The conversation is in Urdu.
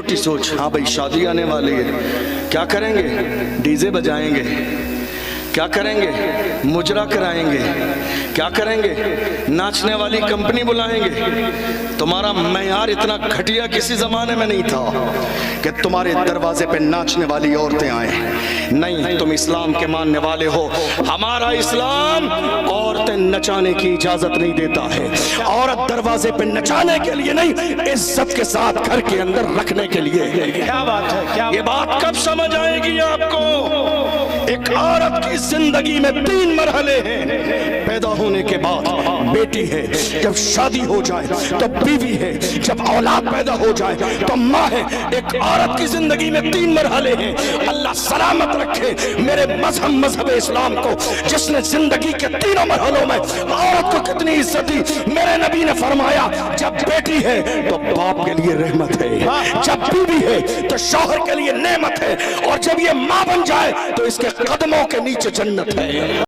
چھوٹی سوچ، ہاں بھائی شادی آنے والی ہے، کیا کریں گے؟ ڈی جے بجائیں گے، کیا کریں گے؟ مجرا کرائیں گے، کیا کریں گے؟ ناچنے والی کمپنی بلائیں گے۔ تمہارا معیار اتنا گھٹیا کسی زمانے میں نہیں تھا کہ تمہارے دروازے پہ ناچنے والی عورتیں آئیں۔ نہیں، تم اسلام کے ماننے والے ہو، ہمارا اسلام عورتیں نچانے کی اجازت نہیں دیتا ہے۔ عورت دروازے پہ نچانے کے لیے نہیں، عزت کے ساتھ گھر کے اندر رکھنے کے لیے۔ کیا بات ہے، یہ بات کب سمجھ آئے گی آپ کو؟ ایک عورت کی زندگی میں 3 مرحلے ہیں۔ پیدا ہونے کے بعد بیٹی ہے، جب شادی ہو جائے تو بیوی ہے، جب اولاد پیدا ہو جائے تو ماں ہے۔ ایک عورت کی زندگی میں 3 مرحلے ہیں۔ اللہ سلامت رکھے میرے مذہب اسلام کو، جس نے زندگی کے 3 مرحلوں میں عورت کو کتنی عزت دی۔ میرے نبی نے فرمایا جب بیٹی ہے تو باپ کے لیے رحمت ہے، جب بیوی ہے تو شوہر کے لیے نعمت ہے، اور جب یہ ماں بن جائے تو اس کے قدموں کے نیچے جنت ہے۔